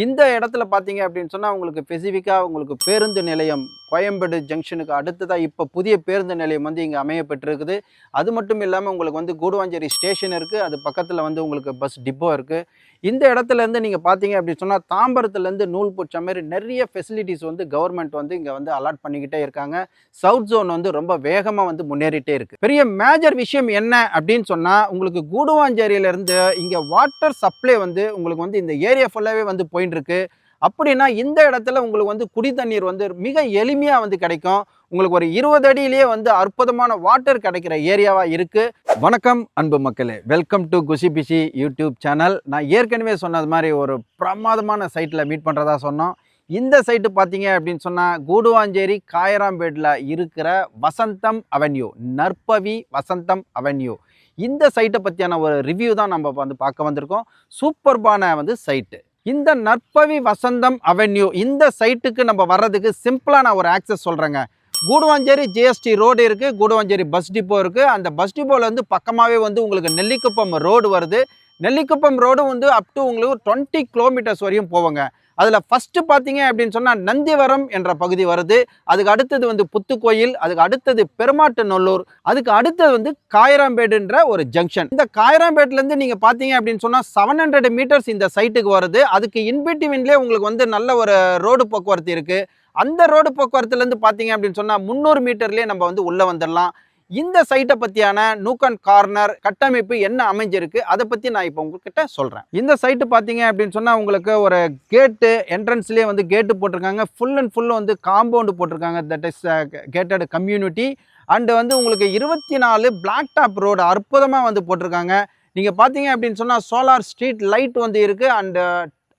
இந்த இடத்துல பார்த்தீங்க அப்படின்னு சொன்னா, உங்களுக்கு ஸ்பெசிஃபிக்கா உங்களுக்கு பேருந்து நிலையம் கோயம்பேடு ஜங்ஷனுக்கு அடுத்ததா இப்ப புதிய பேருந்து நிலையம் வந்து இங்க அமைய பெற்றிருக்குது. அது மட்டும் இல்லாம உங்களுக்கு வந்து கூடுவாஞ்சேரி ஸ்டேஷன் இருக்கு. அது பக்கத்துல வந்து உங்களுக்கு பஸ் டிப்போ இருக்கு. இந்த இடத்துலேருந்து நீங்க பார்த்தீங்க அப்படின்னு சொன்னா, தாம்பரத்துலேருந்து நூல் புடிச்ச மாரி நெறைய ஃபெசிலிட்டீஸ் வந்து கவர்மெண்ட் வந்து இங்க வந்து அலாட் பண்ணிக்கிட்டே இருக்காங்க. சவுத் ஜோன் வந்து ரொம்ப வேகமா வந்து முன்னேறிட்டே இருக்கு. பெரிய மேஜர் விஷயம் என்ன அப்படின்னு சொன்னா, உங்களுக்கு கூடுவாஞ்சேரியிலிருந்து இங்க வாட்டர் சப்ளை வந்து உங்களுக்கு வந்து இந்த ஏரியா ஃபுல்லாவே வந்து போயிட்டு இருக்கு. அப்படின்னா இந்த இடத்துல உங்களுக்கு வந்து குடி தண்ணீர் வந்து மிக எளிமையா வந்து கிடைக்கும். உங்களுக்கு ஒரு 20 அடியிலேயே வந்து அற்புதமான வாட்டர் கிடைக்கிற ஏரியாவா இருக்கு. வணக்கம் அன்பு மக்களே, welcome to Khushi Bishi YouTube channel. நான் ஏற்கனவே சொன்னது மாதிரி ஒரு பிரமாதமான சைட்டில் மீட் பண்ணுறதா சொன்னோம். இந்த சைட்டு பார்த்தீங்க அப்படின்னு சொன்னால் கூடுவாஞ்சேரி காயராம்பேட்டில் இருக்கிற வசந்தம் அவென்யூ, நற்பவி வசந்தம் அவென்யூ. இந்த சைட்டை பற்றியான ஒரு ரிவ்யூ தான் நம்ம வந்து பார்க்க வந்திருக்கோம். சூப்பர்பான வந்து சைட்டு. இந்த நற்பவி வசந்தம் அவென்யூ இந்த சைட்டுக்கு நம்ம வர்றதுக்கு சிம்பிளாக நான் ஒரு ஆக்சஸ் சொல்கிறேங்க. கூடுவாஞ்சேரி ஜிஎஸ்டி ரோடு இருக்குது, கூடுவாஞ்சேரி பஸ் டிப்போ இருக்குது. அந்த பஸ் டிப்போலேருந்து பக்கமாகவே வந்து உங்களுக்கு நெல்லிக்குப்பம் ரோடு வருது. நெல்லிக்குப்பம் ரோடு வந்து அப் டு உங்களுக்கு 20 கிலோமீட்டர்ஸ் வரையும் போவோங்க. அதில் ஃபஸ்ட்டு பார்த்தீங்க அப்படின்னு சொன்னால் நந்திவரம் என்ற பகுதி வருது. அதுக்கு அடுத்தது வந்து புத்துக்கோயில், அதுக்கு அடுத்தது பெருமாட்டு நல்லூர், அதுக்கு அடுத்தது வந்து காயராம்பேடுன்ற ஒரு ஜங்ஷன். இந்த காயராம்பேட்லேருந்து நீங்கள் பார்த்தீங்க அப்படின்னு சொன்னால் 700 மீட்டர்ஸ் இந்த சைட்டுக்கு வருது. அதுக்கு இன்பிட்வீன்லேயே உங்களுக்கு வந்து நல்ல ஒரு ரோடு போக்குவரத்து இருக்குது. அந்த ரோடு போக்குவரத்துலேருந்து பார்த்தீங்க அப்படின்னு சொன்னால் 300 மீட்டர்லேயே நம்ம வந்து உள்ளே வந்துடலாம். இந்த சைட்டை பற்றியான நூக் அண்ட் கார்னர் கட்டமைப்பு என்ன அமைஞ்சிருக்கு அதை பற்றி நான் இப்போ உங்ககிட்ட சொல்கிறேன். இந்த சைட்டு பார்த்தீங்க அப்படின்னு சொன்னால் உங்களுக்கு ஒரு கேட்டு என்ட்ரன்ஸ்லேயே வந்து கேட்டு போட்டிருக்காங்க. ஃபுல் அண்ட் ஃபுல் வந்து காம்பவுண்டு போட்டிருக்காங்க. That is gated community. And வந்து உங்களுக்கு 24 பிளாக் டாப் ரோடு அற்புதமாக வந்து போட்டிருக்காங்க. நீங்கள் பார்த்தீங்க அப்படின்னு சொன்னால் சோலார் ஸ்ட்ரீட் லைட் வந்து இருக்குது. அண்டு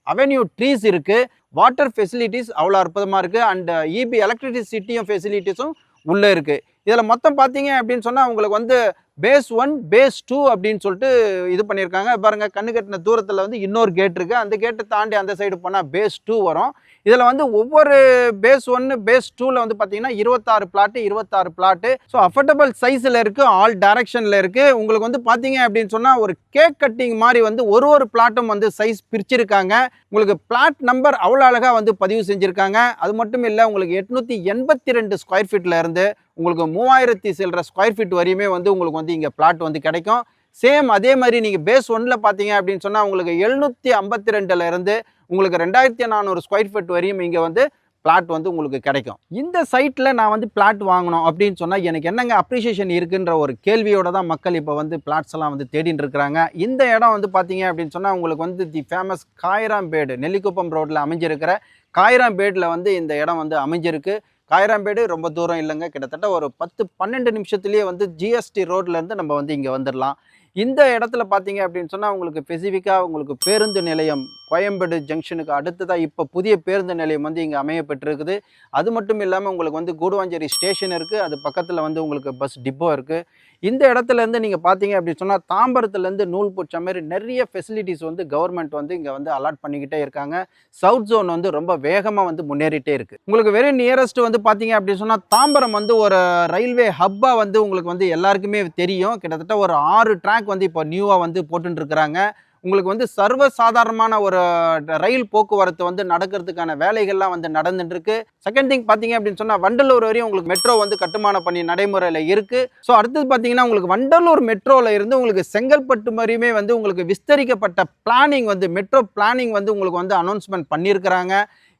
அவென்யூ ட்ரீஸ் இருக்குது. வாட்டர் ஃபெசிலிட்டிஸ் அவ்வளோ அற்புதமாக இருக்குது. அண்டு இபி எலக்ட்ரிசிட்டியும் ஃபெசிலிட்டிஸும் உள்ளே இருக்குது. இதில் மொத்தம் பார்த்தீங்க அப்படின்னு சொன்னால் உங்களுக்கு வந்து பேஸ் 1 பேஸ் 2 அப்படின்னு சொல்லிட்டு இது பண்ணியிருக்காங்க. பாருங்கள், கண்ணு கட்டின தூரத்தில் வந்து இன்னொரு கேட் இருக்குது. அந்த கேட்டை தாண்டி அந்த சைடு போனால் பேஸ் 2 வரும். இதில் வந்து ஒவ்வொரு பேஸ் 1 பேஸ் 2ல் வந்து பார்த்தீங்கன்னா 26 பிளாட்டு. ஸோ அஃபோர்டபுள் சைஸில் இருக்குது, ஆல் டைரக்ஷனில் இருக்குது. உங்களுக்கு வந்து பார்த்தீங்க அப்படின்னு சொன்னால் ஒரு கேக் கட்டிங் மாதிரி வந்து ஒரு பிளாட்டும் வந்து சைஸ் பிரிச்சிருக்காங்க. உங்களுக்கு பிளாட் நம்பர் அவ்வளோ அழகாக வந்து பதிவு செஞ்சுருக்காங்க. அது மட்டும் இல்லை, உங்களுக்கு 882 ஸ்கொயர் ஃபீட்டில் இருந்து உங்களுக்கு 3000 சில்லற ஸ்கொயர் ஃபீட் வரையுமே வந்து உங்களுக்கு வந்து இங்கே பிளாட் வந்து கிடைக்கும். சேம் அதே மாதிரி நீங்கள் பேஸ் 1ல் பார்த்தீங்க அப்படின்னு சொன்னால் உங்களுக்கு 752 இருந்து உங்களுக்கு 2400 ஸ்கொயர் ஃபீட் வரையும் இங்கே வந்து பிளாட் வந்து உங்களுக்கு கிடைக்கும். இந்த சைட்டில் நான் வந்து பிளாட் வாங்கணும் அப்படின்னு சொன்னால் எனக்கு என்னங்க அப்ரிசியேஷன் இருக்குன்ற ஒரு கேள்வியோட தான் மக்கள் இப்போ வந்து பிளாட்ஸ் எல்லாம் வந்து தேடிட்டு இருக்கிறாங்க. இந்த இடம் வந்து பார்த்தீங்க அப்படின்னு சொன்னால் உங்களுக்கு வந்து தி ஃபேமஸ் காயராம்பேடு நெல்லிக்குப்பம் ரோட்டில் அமைஞ்சிருக்கிற காயராம்பேடில் வந்து இந்த இடம் வந்து அமைஞ்சிருக்கு. காயராம்பேடு ரொம்ப தூரம் இல்லைங்க, கிட்டத்தட்ட ஒரு 10-12 நிமிஷத்துலேயே வந்து ஜிஎஸ்டி ரோட்லேருந்து நம்ம வந்து இங்கே வந்துடலாம். இந்த இடத்துல பார்த்தீங்க அப்படின்னு சொன்னால் உங்களுக்கு ஸ்பெசிஃபிக்காக உங்களுக்கு பேருந்து நிலையம் கோயம்பேடு ஜங்ஷனுக்கு அடுத்ததாக இப்போ புதிய பேருந்து நிலையம் வந்து இங்கே அமைய பெற்றிருக்குது. அது மட்டும் இல்லாமல் உங்களுக்கு வந்து கூடுவாஞ்சேரி ஸ்டேஷன் இருக்குது. அது பக்கத்தில் வந்து உங்களுக்கு பஸ் டிப்போ இருக்குது. இந்த இடத்துலேருந்து நீங்கள் பார்த்தீங்க அப்படின்னு சொன்னால் தாம்பரத்துலேருந்து நூல் புடிச்ச மாதிரி நிறைய ஃபெசிலிட்டிஸ் வந்து கவர்மெண்ட் வந்து இங்கே வந்து அலாட் பண்ணிக்கிட்டே இருக்காங்க. சவுத் ஜோன் வந்து ரொம்ப வேகமாக வந்து முன்னேறிட்டே இருக்குது. உங்களுக்கு வெரி நியரஸ்ட் வந்து பார்த்தீங்க அப்படின்னு சொன்னால் தாம்பரம் வந்து ஒரு ரயில்வே ஹப்பாக வந்து உங்களுக்கு வந்து எல்லாருக்குமே தெரியும். கிட்டத்தட்ட ஒரு 6 ட்ராக் வந்து இப்போ நியூவாக வந்து போட்டுருக்குறாங்க. உங்களுக்கு வந்து சர்வசாதாரணமான ஒரு ரயில் போக்குவரத்து வந்து நடக்கிறதுக்கான வேலைகள்லாம் வந்து நடந்துட்டு இருக்கு. செகண்ட் திங் பார்த்தீங்க அப்படின்னு சொன்னால் வண்டலூர் வரையும் உங்களுக்கு மெட்ரோ வந்து கட்டுமான பணி நடைமுறையில் இருக்கு. ஸோ அடுத்தது பார்த்தீங்கன்னா உங்களுக்கு வண்டலூர் மெட்ரோவில் இருந்து உங்களுக்கு செங்கல்பட்டு வரையுமே வந்து உங்களுக்கு விஸ்தரிக்கப்பட்ட பிளானிங் வந்து மெட்ரோ பிளானிங் வந்து உங்களுக்கு வந்து அனௌன்ஸ்மெண்ட் பண்ணியிருக்கிறாங்க.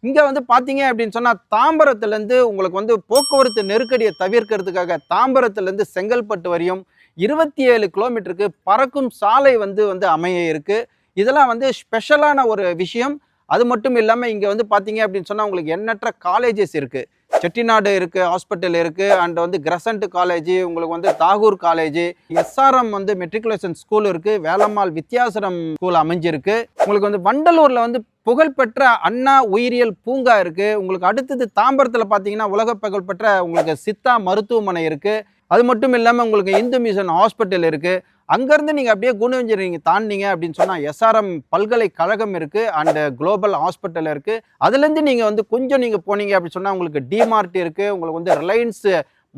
இங்கே வந்து பார்த்தீங்க அப்படின்னு சொன்னால் தாம்பரத்துலேருந்து உங்களுக்கு வந்து போக்குவரத்து நெருக்கடியை தவிர்க்கிறதுக்காக தாம்பரத்துலேருந்து செங்கல்பட்டு வரையும் 27 கிலோமீட்டருக்கு பறக்கும் சாலை வந்து அமைய இருக்கு. இதெல்லாம் வந்து ஸ்பெஷலான ஒரு விஷயம். அது மட்டும் இல்லாமல் இங்கே வந்து பார்த்தீங்க அப்படின்னு சொன்னால் உங்களுக்கு எண்ணற்ற காலேஜஸ் இருக்குது. செட்டிநாடு இருக்குது, ஹாஸ்பிட்டல் இருக்குது, அண்ட் வந்து கிரசன்ட் காலேஜ், உங்களுக்கு வந்து தாகூர் காலேஜ், எஸ்ஆர்எம் வந்து மெட்ரிகுலேஷன் ஸ்கூல் இருக்குது, வேலம்மாள் வித்யாசரம் ஸ்கூல் அமைஞ்சிருக்கு. உங்களுக்கு வந்து வண்டலூரில் வந்து புகழ்பெற்ற அண்ணா உயிரியல் பூங்கா இருக்குது. உங்களுக்கு அடுத்தது தாம்பரத்தில் பார்த்தீங்கன்னா உலக புகழ்பெற்ற உங்களுக்கு சித்தா மருத்துவமனை இருக்குது. அது மட்டும் இல்லாமல் உங்களுக்கு இந்து மிஷன் ஹாஸ்பிட்டல் இருக்குது. அங்கேருந்து நீங்கள் அப்படியே கூடுவாஞ்சேரி நீங்கள் தாண்டினீங்க அப்படின்னு சொன்னால் எஸ்ஆர்எம் பல்கலைக்கழகம் இருக்குது, அண்டு குளோபல் ஹாஸ்பிட்டல் இருக்குது. அதுலேருந்து நீங்கள் வந்து கொஞ்சம் நீங்கள் போனீங்க அப்படின்னு சொன்னால் உங்களுக்கு டிமார்ட் இருக்குது, உங்களுக்கு வந்து ரிலையன்ஸ்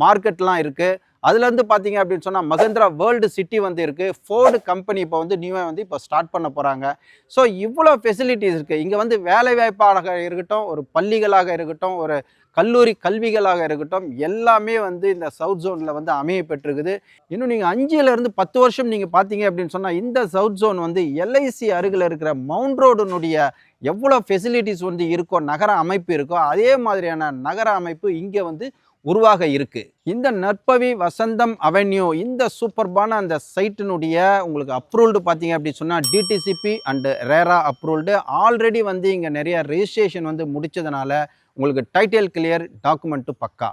மார்க்கெட்லாம் இருக்குது. அதுலேருந்து பார்த்தீங்க அப்படின்னு சொன்னால் மகேந்திரா வேர்ல்டு சிட்டி வந்து இருக்குது. ஃபோர்டு கம்பெனி இப்போ வந்து நியூவாக வந்து இப்போ ஸ்டார்ட் பண்ண போகிறாங்க. ஸோ இவ்வளோ ஃபெசிலிட்டிஸ் இருக்குது. இங்கே வந்து வேலைவாய்ப்பாக இருக்கட்டும், ஒரு பள்ளிகளாக இருக்கட்டும், ஒரு கல்லூரி கல்விகளாக இருக்கட்டும், எல்லாமே வந்து இந்த சவுத் ஜோனில் வந்து அமைய பெற்றிருக்குது. இன்னும் நீங்கள் 5லேருந்து 10 வருஷம் நீங்கள் பார்த்தீங்க அப்படின்னு சொன்னால் இந்த சவுத் ஜோன் வந்து எல்ஐசி அருகில் இருக்கிற மவுண்ட் ரோடுனுடைய எவ்வளோ ஃபெசிலிட்டிஸ் வந்து இருக்கோ, நகர அமைப்பு இருக்கோ, அதே மாதிரியான நகர அமைப்பு இங்கே வந்து உருவாக இருக்கு. இந்த நற்பவி வசந்தம் அவென்யூ இந்த சூப்பர்பான அந்த சைட்டினுடைய உங்களுக்கு அப்ரூவ்டு பார்த்தீங்க அப்படின்னு சொன்னால் டிடிசிபி அண்டு ரேரா அப்ரூவ்டு. ஆல்ரெடி வந்து இங்கே நிறைய ரெஜிஸ்ட்ரேஷன் வந்து முடித்ததுனால உங்களுக்கு டைட்டில் கிளியர், டாக்குமெண்ட்டு பக்கா.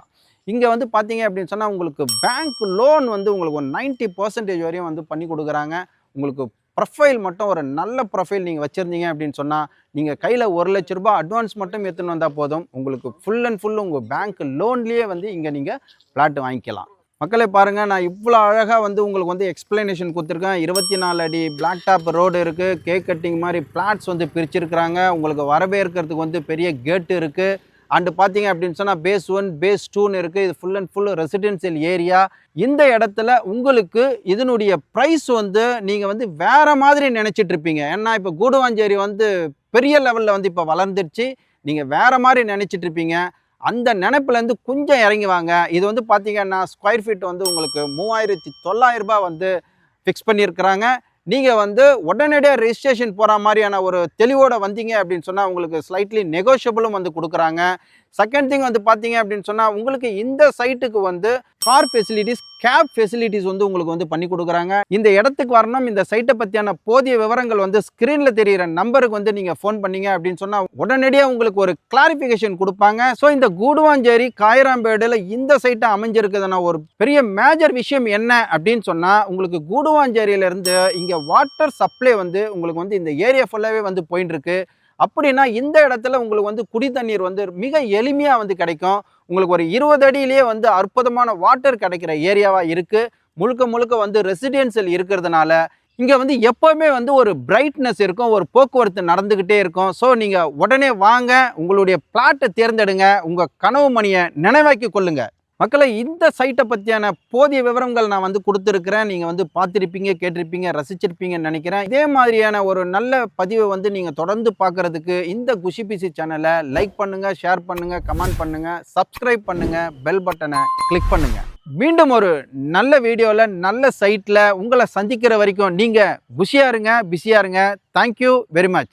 இங்கே வந்து பார்த்தீங்க அப்படின்னு சொன்னால் உங்களுக்கு பேங்க் லோன் வந்து உங்களுக்கு ஒரு 90% வரையும் வந்து பண்ணி கொடுக்குறாங்க. உங்களுக்கு ப்ரொஃபைல் மட்டும் ஒரு நல்ல ப்ரொஃபைல் நீங்கள் வச்சுருந்தீங்க அப்படின்னு சொன்னால் நீங்கள் கையில் 1,00,000 ரூபாய் அட்வான்ஸ் மட்டும் எடுத்துன்னு வந்தால் போதும். உங்களுக்கு ஃபுல் அண்ட் ஃபுல் உங்கள் பேங்க் லோன்லேயே வந்து இங்கே நீங்கள் ஃப்ளாட் வாங்கிக்கலாம். மக்களே பாருங்கள், நான் இவ்வளோ அழகாக வந்து உங்களுக்கு வந்து எக்ஸ்ப்ளனேஷன் கொடுத்துருக்கேன். 24 அடி பிளாக் டாப் ரோடு இருக்குது. கேக் கட்டிங் மாதிரி ஃப்ளாட்ஸ் வந்து பிரிச்சிருக்கிறாங்க. உங்களுக்கு வரவேற்கிறதுக்கு வந்து பெரிய கேட்டு இருக்குது. அண்டு பார்த்தீங்க அப்படின்னு சொன்னால் பேஸ் 1 பேஸ் 2ன்னு இருக்குது. இது full and full residential area. இந்த இடத்துல உங்களுக்கு இதனுடைய ப்ரைஸ் வந்து நீங்கள் வந்து வேறு மாதிரி நினச்சிட்டு இருப்பீங்க. ஏன்னா இப்போ கூடுவாஞ்சேரி வந்து பெரிய லெவலில் வந்து இப்போ வளர்ந்துடுச்சு. நீங்கள் வேறு மாதிரி நினச்சிட்டு இருப்பீங்க. அந்த நினைப்புலேருந்து கொஞ்சம் இறங்கி வாங்க. இது வந்து பார்த்தீங்கன்னா ஸ்கொயர் ஃபீட் வந்து உங்களுக்கு 3,900 ரூபாய் வந்து ஃபிக்ஸ் பண்ணியிருக்கிறாங்க. நீங்கள் வந்து உடனடியாக ரெஜிஸ்ட்ரேஷன் போகிற மாதிரியான ஒரு தெளிவோடு வந்தீங்க அப்படின்னு சொன்னால் உங்களுக்கு ஸ்லைட்லி நெகோஷியபிளும் வந்து கொடுக்குறாங்க. செகண்ட் திங் வந்து பார்த்தீங்க அப்படின்னு சொன்னால் உங்களுக்கு இந்த சைட்டுக்கு வந்து கார் ஃபெசிலிட்டிஸ், கேப் ஃபெசிலிட்டிஸ் வந்து உங்களுக்கு வந்து பண்ணி கொடுக்குறாங்க. இந்த இடத்துக்கு வரணும், இந்த சைட்டை பற்றியான போதிய விவரங்கள் வந்து ஸ்க்ரீனில் தெரிகிற நம்பருக்கு வந்து நீங்கள் ஃபோன் பண்ணீங்க அப்படின்னு சொன்னால் உடனடியாக உங்களுக்கு ஒரு கிளாரிஃபிகேஷன் கொடுப்பாங்க. ஸோ இந்த கூடுவாஞ்சேரி காயராம்பேடில் இந்த சைட்டை அமைஞ்சிருக்குதுன்னா ஒரு பெரிய மேஜர் விஷயம் என்ன அப்படின்னு சொன்னால் உங்களுக்கு கூடுவாஞ்சேரியிலேருந்து இங்கே வாட்டர் சப்ளை வந்து உங்களுக்கு வந்து இந்த ஏரியா ஃபுல்லாகவே வந்து போயின்னு இருக்கு. அப்படின்னா இந்த இடத்துல உங்களுக்கு வந்து குடி தண்ணீர் வந்து மிக எளிமையாக வந்து கிடைக்கும். உங்களுக்கு ஒரு 20 அடியிலேயே வந்து அற்புதமான வாட்டர் கிடைக்கிற ஏரியாவாக இருக்குது. முழுக்க முழுக்க வந்து ரெசிடென்சியல் இருக்கிறதுனால இங்கே வந்து எப்போவுமே வந்து ஒரு பிரைட்னஸ் இருக்கும், ஒரு போக்குவரத்து நடந்துக்கிட்டே இருக்கும். ஸோ நீங்கள் உடனே வாங்க, உங்களுடைய பிளாட்டை தேர்ந்தெடுங்க, உங்கள் கனவு மணியை நினைவாக்கி கொள்ளுங்கள். மக்களை இந்த சைட்டை பற்றியான போதிய விவரங்கள் நான் வந்து கொடுத்துருக்கிறேன். நீங்கள் வந்து பார்த்துருப்பீங்க, கேட்டிருப்பீங்க, ரசிச்சிருப்பீங்கன்னு நினைக்கிறேன். இதே மாதிரியான ஒரு நல்ல பதிவை வந்து நீங்கள் தொடர்ந்து பார்க்குறதுக்கு இந்த குஷிபிசி சேனலை லைக் பண்ணுங்கள், ஷேர் பண்ணுங்கள், கமெண்ட் பண்ணுங்கள், சப்ஸ்கிரைப் பண்ணுங்கள், பெல் பட்டனை கிளிக் பண்ணுங்கள். மீண்டும் ஒரு நல்ல வீடியோவில் நல்ல சைட்டில் உங்களை சந்திக்கிற வரைக்கும் நீங்கள் குஷியாக இருங்க, பிஸியாக இருங்க. Thank you very much.